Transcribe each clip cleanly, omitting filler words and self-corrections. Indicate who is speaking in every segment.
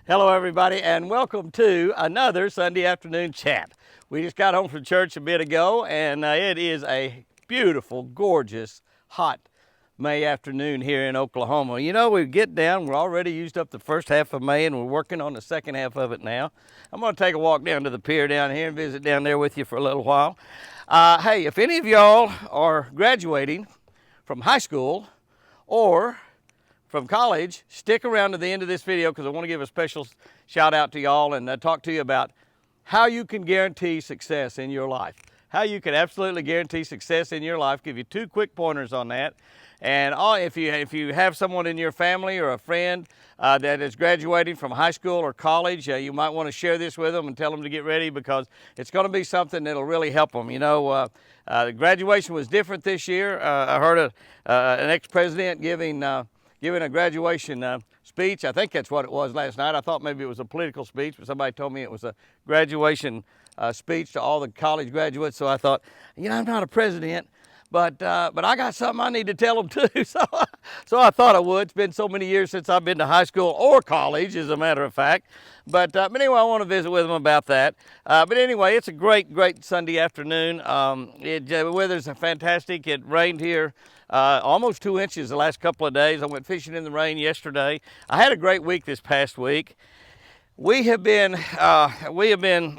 Speaker 1: Hello everybody, and welcome to another Sunday afternoon chat. We just got home from church a bit ago, and it is a beautiful, gorgeous, hot May afternoon here in Oklahoma. You know, we get down, we're already used up the first half of May, and we're working on the second half of it now. I'm going to take a walk down to the pier down here and visit down there with you for a little while. Hey, if any of y'all are graduating from high school or from college, stick around to the end of this video because I want to give a special shout out to y'all and talk to you about how you can guarantee success in your life. How you can absolutely guarantee success in your life. Give you two quick pointers on that. And if you have someone in your family or a friend that is graduating from high school or college, you might want to share this with them and tell them to get ready because it's going to be something that'll really help them. You know, the graduation was different this year. I heard an ex-president giving a graduation speech. I think that's what it was last night. I thought maybe it was a political speech, but somebody told me it was a graduation speech to all the college graduates. So I thought, you know, I'm not a president, but I got something I need to tell them too. So I thought I would. It's been so many years since I've been to high school or college, as a matter of fact. But anyway, I want to visit with them about that. But anyway, it's a great Sunday afternoon. The weather's fantastic. It rained here almost 2 inches the last couple of days. I went fishing in the rain yesterday. I had a great week this past week. We have been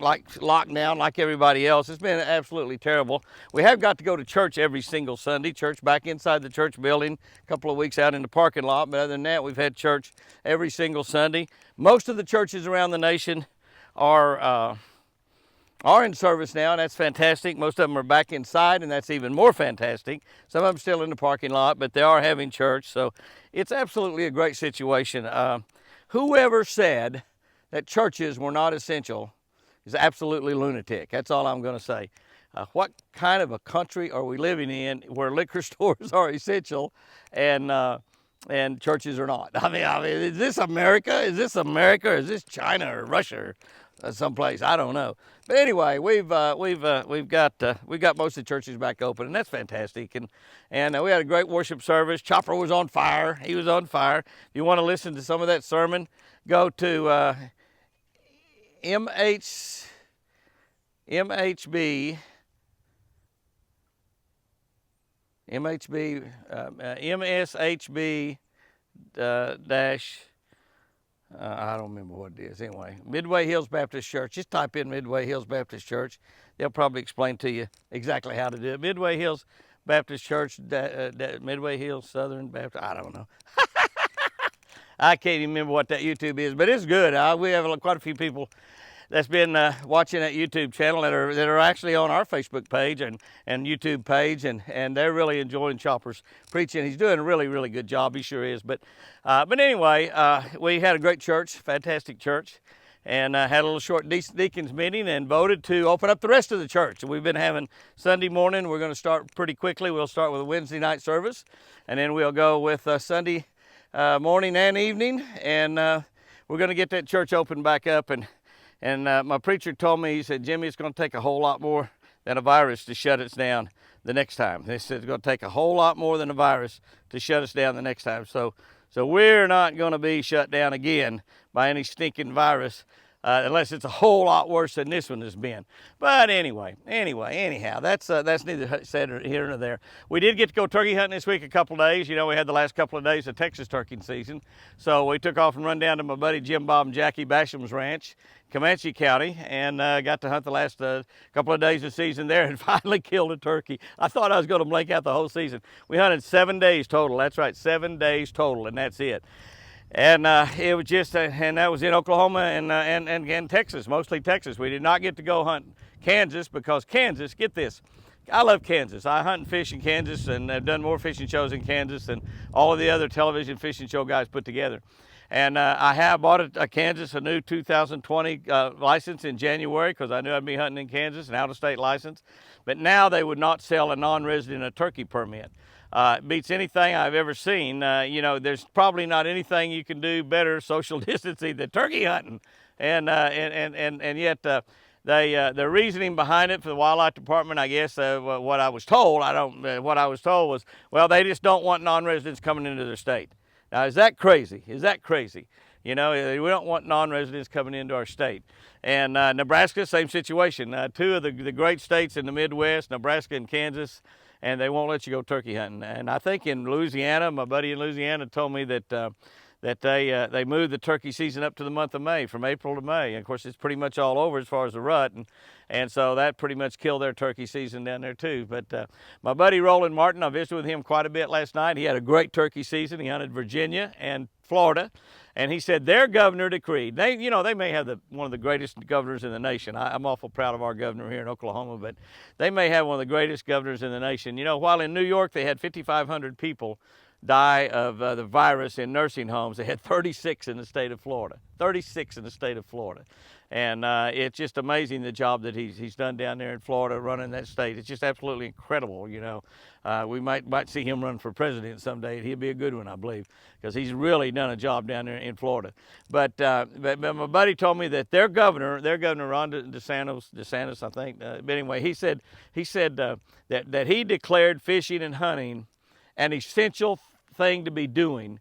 Speaker 1: like locked down like everybody else. It's been absolutely terrible. We have got to go to church every single Sunday. Church back inside the church building, a couple of weeks out in the parking lot. But other than that, we've had church every single Sunday. Most of the churches around the nation are in service now, and that's fantastic. Most of them are back inside, and that's even more fantastic. Some of them still in the parking lot, but they are having church, so it's absolutely a great situation. Whoever said that churches were not essential is absolutely lunatic. That's all I'm going to say. What kind of a country are we living in where liquor stores are essential and churches are not? I mean, is this America? Is this America? Or is this China or Russia or someplace? I don't know. But anyway, we've got most of the churches back open, and that's fantastic. And we had a great worship service. Chopper was on fire. He was on fire. If you want to listen to some of that sermon, go to MHB MSHB dash, I don't remember what it is. Anyway, Midway Hills Baptist Church. Just type in Midway Hills Baptist Church. They'll probably explain to you exactly how to do it. Midway Hills Baptist Church, Midway Hills Southern Baptist. I don't know. I can't even remember what that YouTube is, but it's good. We have quite a few people that's been watching that YouTube channel that are actually on our Facebook page and YouTube page, and they're really enjoying Chopper's preaching. He's doing a really good job. He sure is. But anyway, we had a great church, fantastic church, and had a little short deacons meeting and voted to open up the rest of the church. And we've been having Sunday morning. We're going to start pretty quickly. We'll start with a Wednesday night service, and then we'll go with Sunday morning and evening, and we're going to get that church open back up. And my preacher told me, he said, Jimmy, it's going to take a whole lot more than a virus to shut us down the next time. He said it's going to take a whole lot more than a virus to shut us down the next time. So we're not going to be shut down again by any stinking virus unless it's a whole lot worse than this one has been. But anyhow, that's neither said here nor there. We did get to go turkey hunting this week a couple of days. You know, we had the last couple of days of Texas turkey season. So we took off and run down to my buddy Jim, Bob, and Jackie Basham's ranch, Comanche County, and got to hunt the last couple of days of season there and finally killed a turkey. I thought I was going to blank out the whole season. We hunted 7 days total. That's right, 7 days total, and that's it. And it was just, and that was in Oklahoma and Texas, mostly Texas. We did not get to go hunt Kansas because Kansas, get this, I love Kansas. I hunt and fish in Kansas and have done more fishing shows in Kansas than all of the other television fishing show guys put together. And I have bought a Kansas, a new 2020 license in January because I knew I'd be hunting in Kansas, an out-of-state license. But now they would not sell a non-resident a turkey permit. It beats anything I've ever seen. You know, there's probably not anything you can do better social distancing than turkey hunting. And yet the reasoning behind it for the wildlife department, I guess, what I was told, what I was told was, well, they just don't want non-residents coming into their state. Now, is that crazy? Is that crazy? You know, we don't want non-residents coming into our state. And Nebraska, same situation. Two of the great states in the Midwest, Nebraska and Kansas, and they won't let you go turkey hunting. And I think in Louisiana, my buddy in Louisiana told me that they moved the turkey season up to the month of May, from April to May. And of course, it's pretty much all over as far as the rut, and so that pretty much killed their turkey season down there too. But my buddy Roland Martin, I visited with him quite a bit last night. He had a great turkey season. He hunted Virginia and Florida, and he said their governor decreed. They may have one of the greatest governors in the nation. I'm awful proud of our governor here in Oklahoma, but they may have one of the greatest governors in the nation. You know, while in New York they had 5,500 people die of the virus in nursing homes, they had 36 in the state of Florida. 36 in the state of Florida. And it's just amazing the job that he's done down there in Florida running that state. It's just absolutely incredible, you know. We might see him run for president someday, and he'll be a good one, I believe, because he's really done a job down there in Florida. But my buddy told me that their governor Ron DeSantis, I think. But anyway, he said that he declared fishing and hunting an essential thing to be doing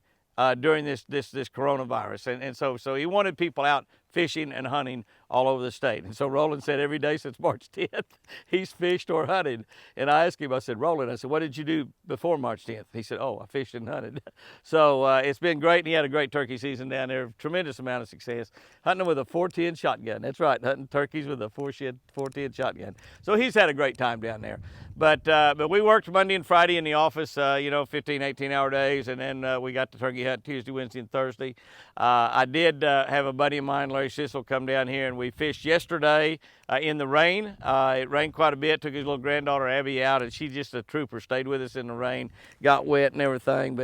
Speaker 1: during this coronavirus, and so he wanted people out fishing and hunting all over the state. And so Roland said every day since March 10th, he's fished or hunted. And I asked him, I said, Roland, I said, what did you do before March 10th? He said, oh, I fished and hunted. So it's been great, and he had a great turkey season down there, tremendous amount of success. Hunting with a 410 shotgun. That's right, hunting turkeys with a 410 shotgun. So he's had a great time down there. But we worked Monday and Friday in the office, 15, 18-hour days, and then we got to turkey hunt Tuesday, Wednesday, and Thursday. I did have a buddy of mine, Larry Sissel, come down here, and we fished yesterday in the rain. It rained quite a bit, took his little granddaughter Abby out, and she's just a trooper, stayed with us in the rain, got wet and everything,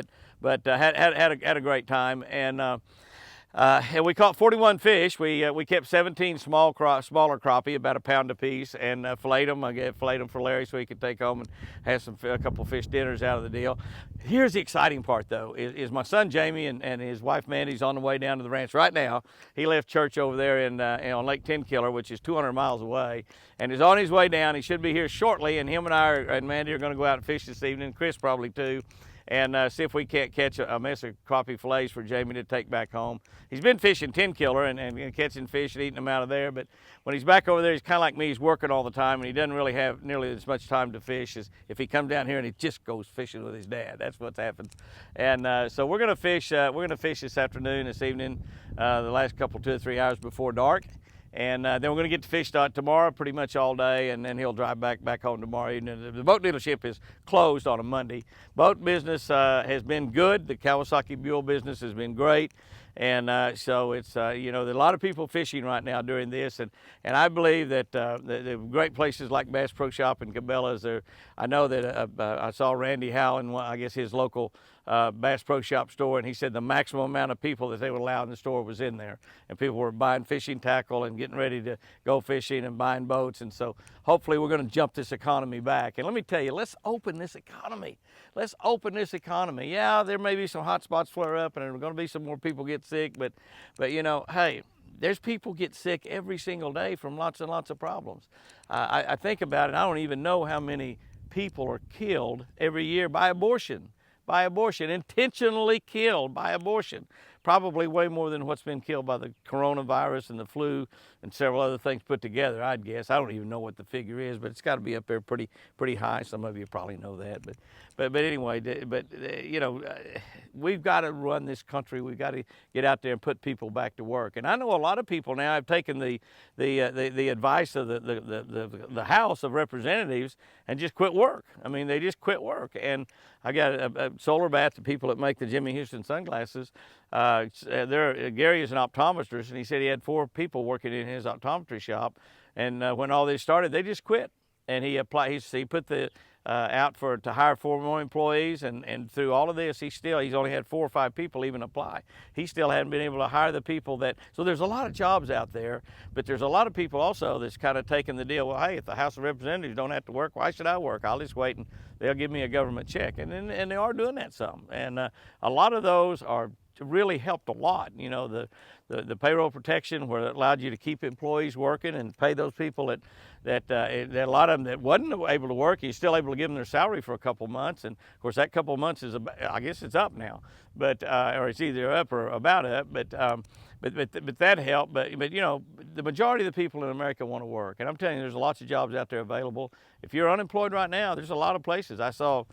Speaker 1: but had a great time. And we caught 41 fish. We kept 17 smaller crappie, about a pound apiece, and filleted them. I filleted them for Larry so he could take home and have a couple fish dinners out of the deal. Here's the exciting part, though, is my son Jamie and his wife Mandy's on the way down to the ranch right now. He left church over there on Lake Tenkiller, which is 200 miles away, and is on his way down. He should be here shortly, and him and and Mandy are going to go out and fish this evening. Chris probably too. And see if we can't catch a mess of crappie fillets for Jamie to take back home. He's been fishing Tenkiller and catching fish and eating them out of there, but when he's back over there, he's kind of like me. He's working all the time, and he doesn't really have nearly as much time to fish as if he comes down here and he just goes fishing with his dad. That's what's happened. And so we're gonna fish. We're gonna fish this afternoon, this evening, the last couple 2 or 3 hours before dark. And then we're going to get to fish tomorrow pretty much all day, and then he'll drive back home tomorrow evening. The boat dealership is closed on a Monday. Boat business has been good. The Kawasaki Buell business has been great. And so it's, there's a lot of people fishing right now during this. And I believe that the great places like Bass Pro Shop and Cabela's, I know that I saw Randy Howe in, I guess, his local Bass Pro Shop store, and he said the maximum amount of people that they would allow in the store was in there, and people were buying fishing tackle and getting ready to go fishing and buying boats. And so hopefully we're going to jump this economy back. And let me tell you, let's open this economy. Let's open this economy. Yeah, there may be some hot spots flare up, and there are going to be some more people get sick, but hey, there's people get sick every single day from lots and lots of problems. I think about it, I don't even know how many people are killed every year by abortion, intentionally killed by abortion. Probably way more than what's been killed by the coronavirus and the flu and several other things put together, I'd guess. I don't even know what the figure is, but it's got to be up there pretty high. Some of you probably know that, but anyway, we've got to run this country. We've got to get out there and put people back to work. And I know a lot of people now have taken the advice of the House of Representatives and just quit work. I mean, they just quit work. And I got a solar bath, the people that make the Jimmy Houston sunglasses. Gary is an optometrist, and he said he had 4 people working in his optometry shop, and when all this started, they just quit. And he put the out to hire 4 more employees, and through all of this, he's only had 4 or 5 people even apply. He still hadn't been able to hire the people so there's a lot of jobs out there, but there's a lot of people also that's kind of taking the deal, well, hey, if the House of Representatives don't have to work, why should I work? I'll just wait and they'll give me a government check. And they are doing that some. And a lot of those are really helped a lot. You know, the payroll protection, where it allowed you to keep employees working and pay those people that a lot of them that wasn't able to work, you're still able to give them their salary for a couple months. And of course, that couple of months is, I guess it's up now, but or it's either up or about up. But that helped. But you know, the majority of the people in America want to work, and I'm telling you, there's lots of jobs out there available. If you're unemployed right now, there's a lot of places. I saw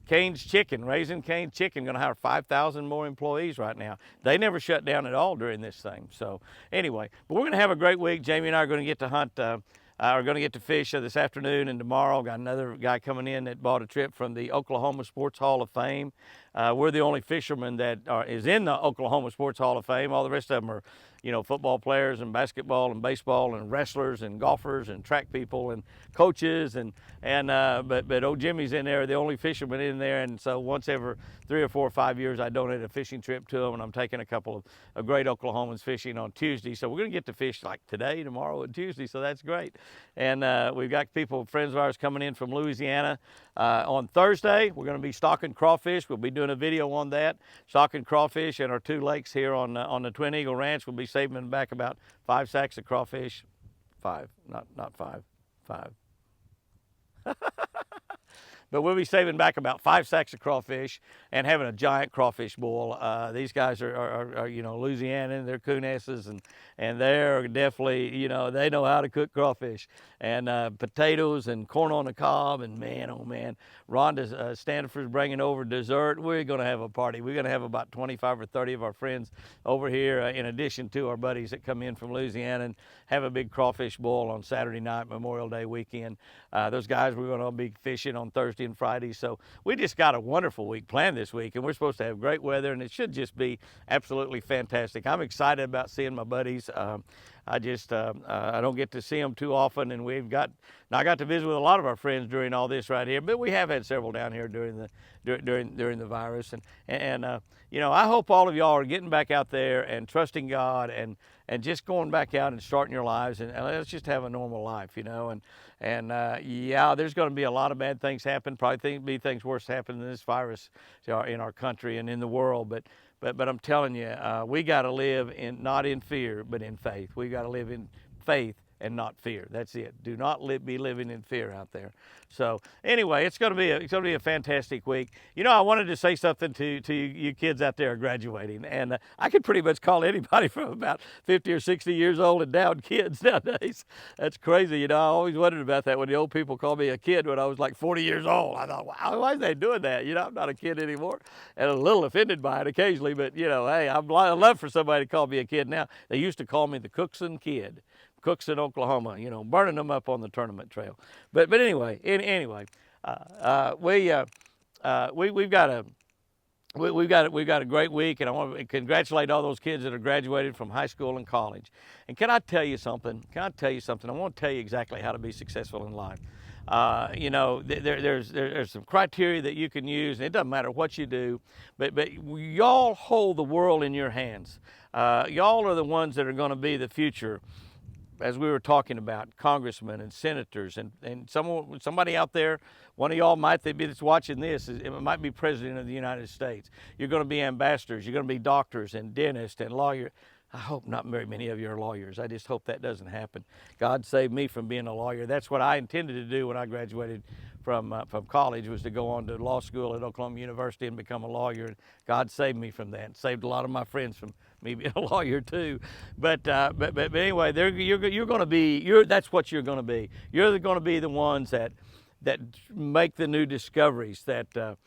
Speaker 1: Cane's Chicken, Raising Cane's Chicken, going to hire 5,000 more employees right now. They never shut down at all during this thing. So anyway, but we're going to have a great week. Jamie and I are going to get to hunt, are going to get to fish this afternoon and tomorrow. Got another guy coming in that bought a trip from the Oklahoma Sports Hall of Fame. We're the only fisherman that is in the Oklahoma Sports Hall of Fame. All the rest of them are, you know, football players and basketball and baseball and wrestlers and golfers and track people and coaches but old Jimmy's in there, the only fisherman in there. And so once every 3 or 4 or 5 years, I donate a fishing trip to him, and I'm taking a couple of great Oklahomans fishing on Tuesday. So we're going to get to fish like today, tomorrow, and Tuesday. So that's great. And we've got friends of ours coming in from Louisiana. On Thursday, we're going to be stocking crawfish. We'll be doing a video on that, stocking crawfish in our 2 lakes here on the Twin Eagle Ranch. We'll be saving back about 5 sacks of crawfish. 5, not 5, 5. But we'll be saving back about 5 sacks of crawfish and having a giant crawfish boil. These guys are you know, Louisiana, they're coonesses, and they're definitely, you know, they know how to cook crawfish. And potatoes and corn on the cob, and man, oh man, Rhonda Standiford's bringing over dessert. We're going to have a party. We're going to have about 25 or 30 of our friends over here, in addition to our buddies that come in from Louisiana, and have a big crawfish boil on Saturday night, Memorial Day weekend. Those guys, we're going to be fishing on Thursday and Friday. So we just got a wonderful week planned this week, and we're supposed to have great weather, and it should just be absolutely fantastic. I'm excited about seeing my buddies. I don't get to see them too often, and I got to visit with a lot of our friends during all this right here, but we have had several down here during the virus, and you know, I hope all of y'all are getting back out there and trusting God and just going back out and starting your lives, and let's just have a normal life, you know. And yeah, there's going to be a lot of bad things happen. Probably be things worse happen than this virus in our country and in the world. But I'm telling you, we got to live not in fear, but in faith. We got to live in faith and not fear. That's it. Do not be living in fear out there. So anyway, it's going to be a fantastic week. You know, I wanted to say something to you kids out there graduating, and I could pretty much call anybody from about 50 or 60 years old and down kids nowadays. That's crazy. You know, I always wondered about that when the old people called me a kid when I was like 40 years old. I thought, wow, why are they doing that? You know, I'm not a kid anymore, and a little offended by it occasionally, but you know, hey, I'd love for somebody to call me a kid now. They used to call me the Cookson Kid. Cooks in Oklahoma, you know, burning them up on the tournament trail. But anyway, we've got a great week, and I want to congratulate all those kids that are graduated from high school and college. And can I tell you something? I want to tell you exactly how to be successful in life. You know, there's some criteria that you can use, and it doesn't matter what you do, but y'all hold the world in your hands. Y'all are the ones that are going to be the future. As we were talking about, congressmen and senators, and somebody out there, one of y'all might be that's watching this, it might be president of the United States. You're going to be ambassadors. You're going to be doctors and dentists and lawyers. I hope not very many of you are lawyers. I just hope that doesn't happen. God saved me from being a lawyer. That's what I intended to do when I graduated from college, was to go on to law school at Oklahoma University and become a lawyer. And God saved me from that. Saved a lot of my friends from me being a lawyer too. But anyway, you're going to be. That's what you're going to be. You're going to be the ones that make the new discoveries that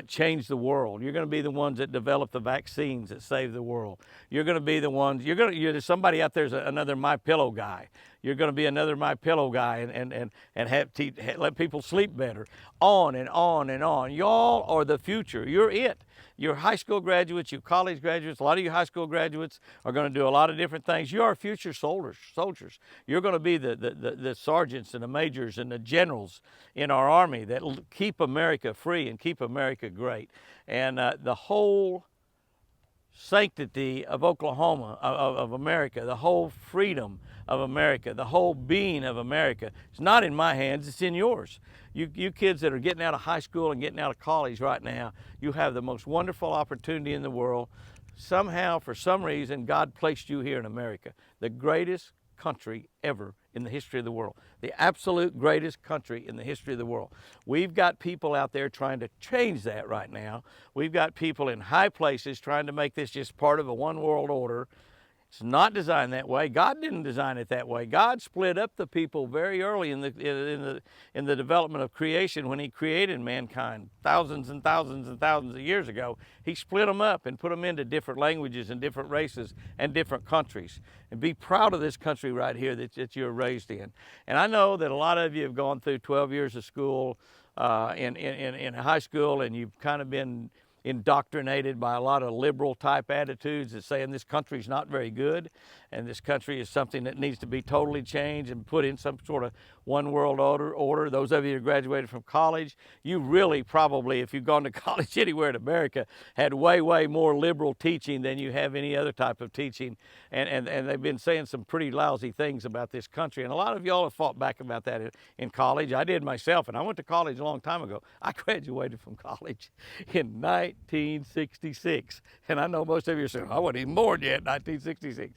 Speaker 1: change the world. You're going to be the ones that develop the vaccines that save the world. You're going to be the ones. There's somebody out there's another MyPillow guy. You're going to be another MyPillow guy and let people sleep better. On and on and on. Y'all are the future. You're it. You're high school graduates, you college graduates. A lot of you high school graduates are going to do a lot of different things. You are future soldiers. You're going to be the sergeants and the majors and the generals in our army that keep America free and keep America great. And the whole sanctity of Oklahoma, of America, the whole freedom of America, the whole being of America. It's not in my hands, it's in yours. You kids that are getting out of high school and getting out of college right now, you have the most wonderful opportunity in the world. Somehow, for some reason, God placed you here in America, the greatest country ever in the history of the world, the absolute greatest country in the history of the world. We've got people out there trying to change that right now. We've got people in high places trying to make this just part of a one world order. It's not designed that way. God didn't design it that way. God split up the people very early in the development of creation when He created mankind thousands and thousands and thousands of years ago. He split them up and put them into different languages and different races and different countries. And be proud of this country right here that you're raised in. And I know that a lot of you have gone through 12 years of school in high school, and you've kind of been indoctrinated by a lot of liberal type attitudes that saying this country is not very good and this country is something that needs to be totally changed and put in some sort of one world order. Those of you who graduated from college, you really probably, if you've gone to college anywhere in America, had way more liberal teaching than you have any other type of teaching. And they've been saying some pretty lousy things about this country. And a lot of y'all have fought back about that in college. I did myself, and I went to college a long time ago. I graduated from college in 1966. And I know most of you are saying, I wasn't even born yet, 1966.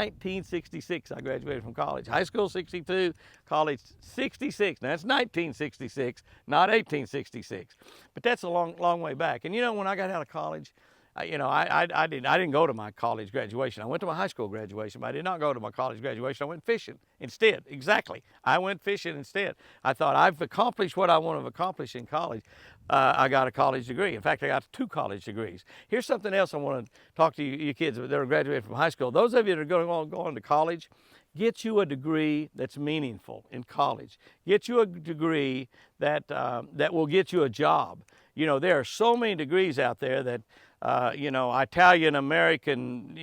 Speaker 1: 1966, I graduated from college. High school, 62, college, 66. Now, that's 1966, not 1866. But that's a long way back. And you know, when I got out of college, I didn't go to my college graduation. I went to my high school graduation, but I did not go to my college graduation. I went fishing instead. Exactly. I went fishing instead. I thought I've accomplished what I want to accomplish in college. I got a college degree. In fact, I got 2 college degrees. Here's something else I want to talk to you kids that are graduating from high school. Those of you that are going to college, get you a degree that's meaningful in college. Get you a degree that will get you a job. You know, there are so many degrees out there that, Italian American,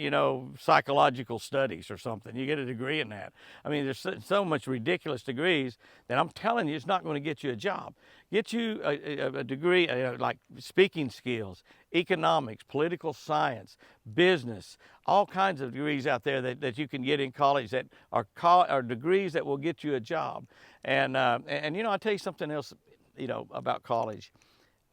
Speaker 1: psychological studies or something. You get a degree in that. I mean, there's so much ridiculous degrees that I'm telling you, it's not going to get you a job. Get you a degree like speaking skills, economics, political science, business, all kinds of degrees out there that you can get in college that are degrees that will get you a job. And I'll tell you something else, about college.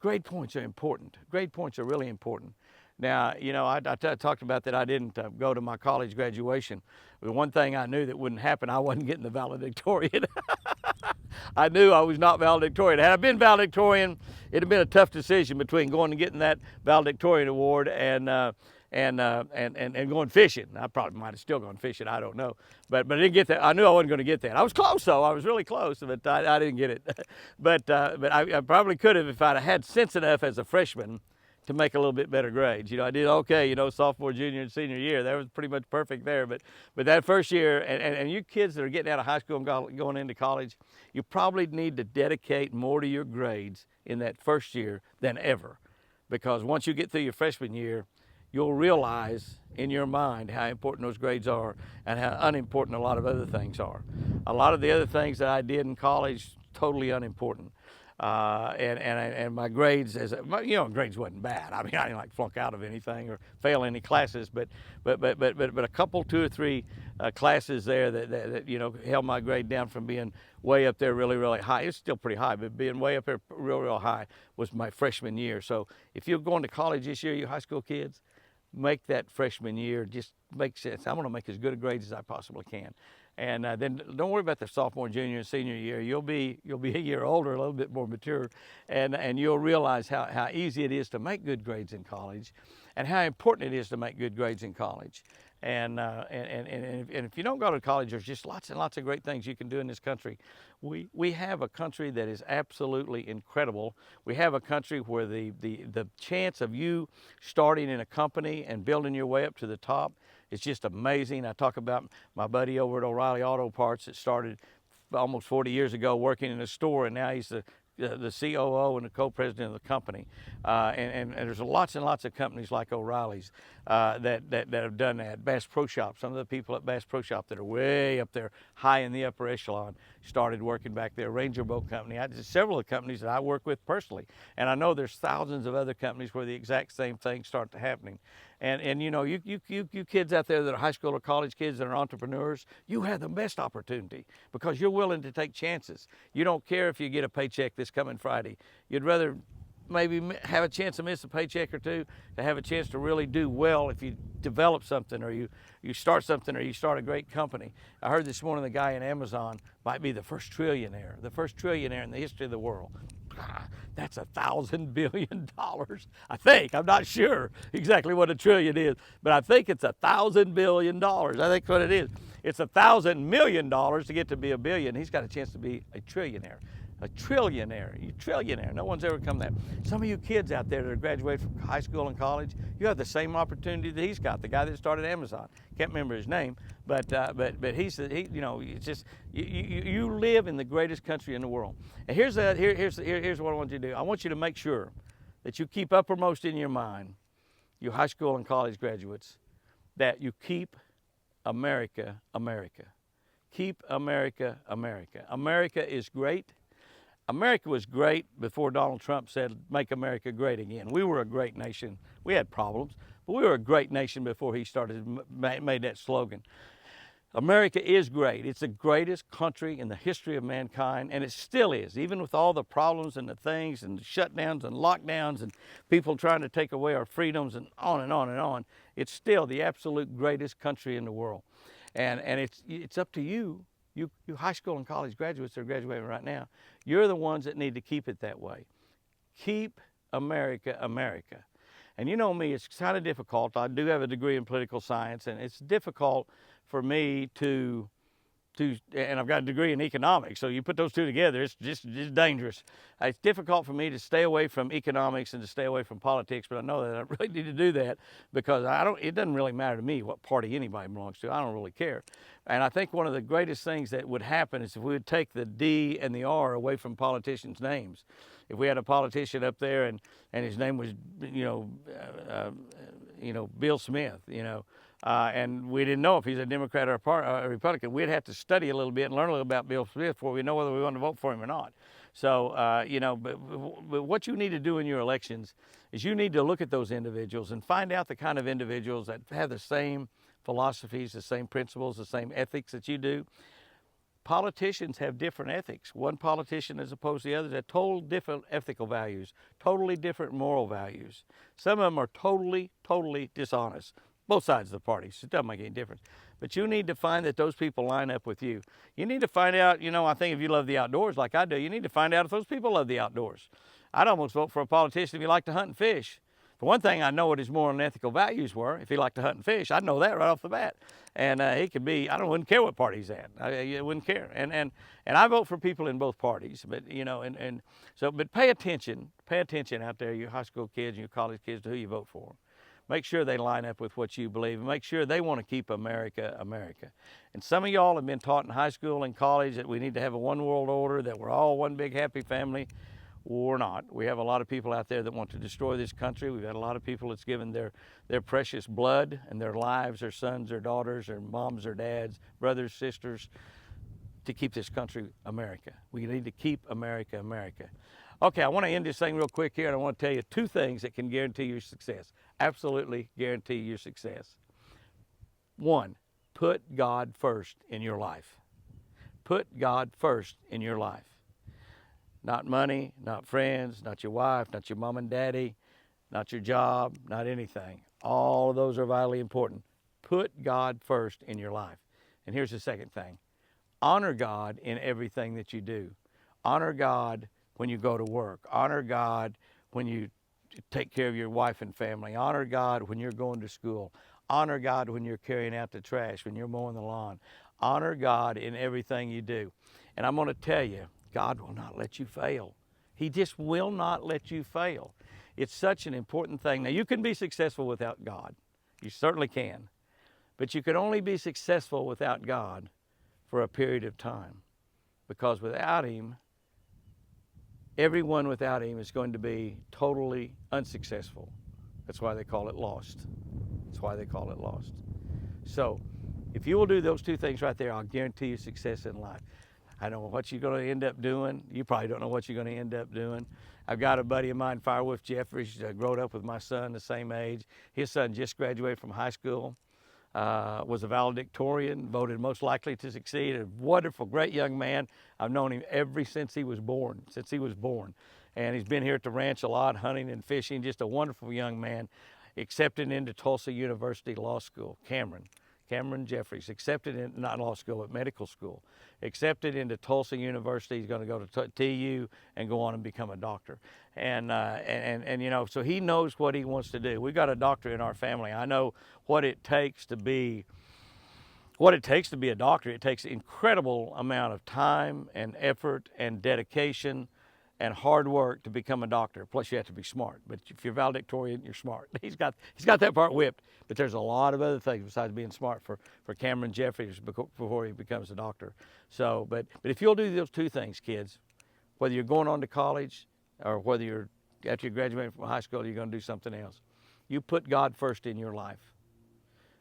Speaker 1: Grade points are important. Grade points are really important. Now, I talked about that I didn't go to my college graduation. The one thing I knew that wouldn't happen, I wasn't getting the valedictorian. I knew I was not valedictorian. Had I been valedictorian, it'd have been a tough decision between going and getting that valedictorian award and going fishing. I probably might have still gone fishing. I don't know, but I didn't get that. I knew I wasn't going to get that. I was close though. I was really close, but I didn't get it. but I probably could have if I'd had sense enough as a freshman to make a little bit better grades. I did okay. Sophomore, junior, and senior year, that was pretty much perfect there. But that first year, and you kids that are getting out of high school and going into college, you probably need to dedicate more to your grades in that first year than ever, because once you get through your freshman year, you'll realize in your mind how important those grades are and how unimportant a lot of other things are. A lot of the other things that I did in college, totally unimportant. And my grades, grades wasn't bad. I mean, I didn't flunk out of anything or fail any classes, but a couple, 2 or 3 classes there that held my grade down from being way up there really high. It's still pretty high, but being way up there real high was my freshman year. So if you're going to college this year, you high school kids, make that freshman year just make sense. I'm going to make as good a grades as I possibly can. And then don't worry about the sophomore, junior, and senior year. You'll be a year older, a little bit more mature, and you'll realize how easy it is to make good grades in college, and how important it is to make good grades in college. And if you don't go to college, there's just lots and lots of great things you can do in this country. We have a country that is absolutely incredible. We have a country where the chance of you starting in a company and building your way up to the top is just amazing. I talk about my buddy over at O'Reilly Auto Parts that started almost 40 years ago working in a store, and now he's the COO and the co-president of the company. And there's lots and lots of companies like O'Reilly's that have done that. Bass Pro Shop, some of the people at Bass Pro Shop that are way up there, high in the upper echelon, started working back there. Ranger Boat Company, several of the companies that I work with personally. And I know there's thousands of other companies where the exact same thing started happening. And you know, you kids out there that are high school or college kids that are entrepreneurs, you have the best opportunity because you're willing to take chances. You don't care if you get a paycheck this coming Friday. You'd rather maybe have a chance to miss a paycheck or two to have a chance to really do well if you develop something or you start something or you start a great company. I heard this morning the guy in Amazon might be the first trillionaire in the history of the world. That's $1,000 billion. I think. I'm not sure exactly what a trillion is, but I think it's $1,000 billion. I think what it is. It's $1,000 million to get to be a billion. He's got a chance to be a trillionaire. A trillionaire. You're trillionaire. No one's ever come that. Some of you kids out there that are graduated from high school and college, you have the same opportunity that he's got. The guy that started Amazon. Can't remember his name, but he you know, it's just you live in the greatest country in the world. And here's what I want you to do. I want you to make sure that you keep uppermost in your mind, you high school and college graduates, that you keep America, America. Keep America, America. America is great. America was great before Donald Trump said, make America great again. We were a great nation. We had problems, but we were a great nation before he made that slogan. America is great. It's the greatest country in the history of mankind, and it still is, even with all the problems and the things and the shutdowns and lockdowns and people trying to take away our freedoms and on and on and on. It's still the absolute greatest country in the world. And it's up to you. You high school and college graduates that are graduating right now, you're the ones that need to keep it that way. Keep America, America. And you know me, it's kind of difficult. I do have a degree in political science, and it's difficult for me to and I've got a degree in economics, so you put those two together, it's just dangerous. It's difficult for me to stay away from economics and to stay away from politics, but I know that I really need to do that because it doesn't really matter to me what party anybody belongs to. I don't really care. And I think one of the greatest things that would happen is if we would take the D and the R away from politicians' names. If we had a politician up there and his name was, Bill Smith, and we didn't know if he's a Democrat or a Republican, we'd have to study a little bit and learn a little about Bill Smith before we know whether we want to vote for him or not. So, but what you need to do in your elections is you need to look at those individuals and find out the kind of individuals that have the same philosophies, the same principles, the same ethics that you do. Politicians have different ethics. One politician as opposed to the others have totally different ethical values, totally different moral values. Some of them are totally dishonest. Both sides of the parties. It doesn't make any difference. But you need to find that those people line up with you. You need to find out, I think if you love the outdoors like I do, you need to find out if those people love the outdoors. I'd almost vote for a politician if he liked to hunt and fish. For one thing, I know what his moral and ethical values were. If he liked to hunt and fish, I'd know that right off the bat. And he could be, wouldn't care what party he's at. I wouldn't care. And I vote for people in both parties. But, but pay attention out there, you high school kids and your college kids, to who you vote for. Make sure they line up with what you believe, and make sure they want to keep America, America. And some of y'all have been taught in high school and college that we need to have a one world order, that we're all one big happy family. We're not. We have a lot of people out there that want to destroy this country. We've had a lot of people that's given their precious blood and their lives, their sons, their daughters, their moms, their dads, brothers, sisters, to keep this country America. We need to keep America, America. Okay, I want to end this thing real quick here, and I want to tell you two things that can guarantee your success. Absolutely guarantee your success. One, put God first in your life. Put God first in your life. Not money, not friends, not your wife, not your mom and daddy, not your job, not anything. All of those are vitally important. Put God first in your life. And here's the second thing. Honor God in everything that you do. Honor God when you go to work. Honor God when you take care of your wife and family. Honor God when you're going to school. Honor God when you're carrying out the trash, when you're mowing the lawn. Honor God in everything you do. And I'm going to tell you, God will not let you fail. He just will not let you fail. It's such an important thing. Now, you can be successful without God. You certainly can. But you can only be successful without God for a period of time. Because without Him, everyone without Him is going to be totally unsuccessful. That's why they call it lost. That's why they call it lost. So, if you will do those two things right there, I'll guarantee you success in life. I don't know what you're going to end up doing. You probably don't know what you're going to end up doing. I've got a buddy of mine, Firewolf Jeffries, growed up with my son, the same age. His son just graduated from high school, was a valedictorian, voted most likely to succeed. A wonderful, great young man. I've known him since he was born, And he's been here at the ranch a lot, hunting and fishing. Just a wonderful young man. Accepted into Tulsa University Law School, Cameron Jeffries, accepted in, not law school, but medical school, accepted into Tulsa University. He's going to go to TU and go on and become a doctor. And you know, so he knows what he wants to do. We've got a doctor in our family. I know what it takes to be a doctor. It takes an incredible amount of time and effort and dedication and hard work to become a doctor. Plus, you have to be smart. But if you're valedictorian, you're smart. He's got that part whipped. But there's a lot of other things besides being smart for Cameron Jeffries before he becomes a doctor. So, but if you'll do those two things, kids, whether you're going on to college or whether you're after you graduate from high school, you're going to do something else. You put God first in your life,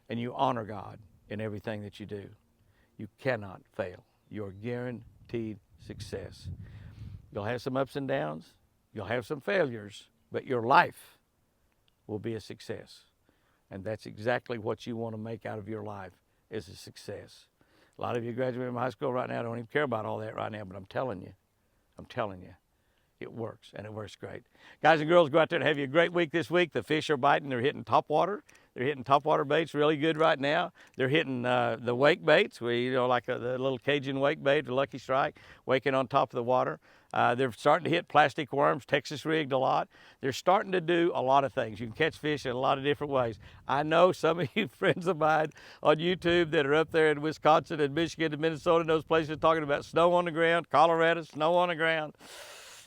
Speaker 1: and you honor God in everything that you do. You cannot fail. You're guaranteed success. You'll have some ups and downs, you'll have some failures, but your life will be a success. And that's exactly what you want to make out of your life, is a success. A lot of you graduating from high school right now don't even care about all that right now, but I'm telling you, it works, and it works great. Guys and girls, go out there and have you a great week this week. The fish are biting. They're hitting topwater. They're hitting topwater baits really good right now. They're hitting the wake baits, like the little Cajun wake bait, the Lucky Strike, waking on top of the water. They're starting to hit plastic worms, Texas rigged a lot. They're starting to do a lot of things. You can catch fish in a lot of different ways. I know some of you friends of mine on YouTube that are up there in Wisconsin and Michigan and Minnesota and those places talking about snow on the ground, Colorado, snow on the ground.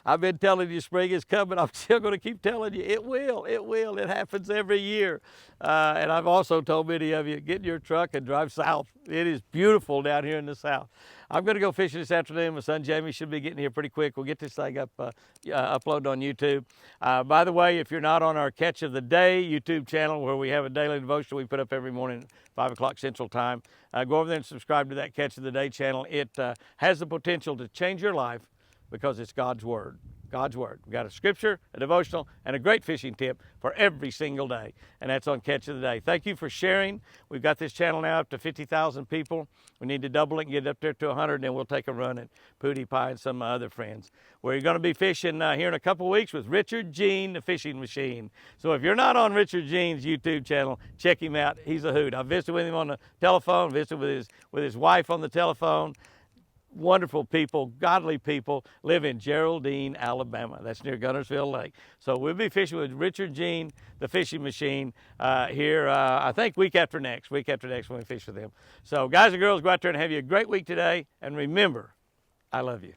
Speaker 1: I've been telling you spring is coming. I'm still going to keep telling you it will. It happens every year. And I've also told many of you, get in your truck and drive south. It is beautiful down here in the south. I'm going to go fishing this afternoon. My son Jamie should be getting here pretty quick. We'll get this thing up, uploaded on YouTube. By the way, if you're not on our Catch of the Day YouTube channel, where we have a daily devotion we put up every morning at 5 o'clock Central Time, go over there and subscribe to that Catch of the Day channel. It has the potential to change your life, because it's God's Word. God's Word. We've got a scripture, a devotional, and a great fishing tip for every single day. And that's on Catch of the Day. Thank you for sharing. We've got this channel now up to 50,000 people. We need to double it and get it up there to 100, and then we'll take a run at Pootie Pie and some of my other friends. We're going to be fishing here in a couple weeks with Richard Jean, the fishing machine. So if you're not on Richard Jean's YouTube channel, check him out. He's a hoot. I visited with him on the telephone, visited with his wife on the telephone. Wonderful people, godly people, live in Geraldine, Alabama. That's near Gunnersville Lake. So we'll be fishing with Richard Jean, the fishing machine, here, I think week after next when we fish with them. So guys and girls, go out there and have you a great week today. And remember, I love you.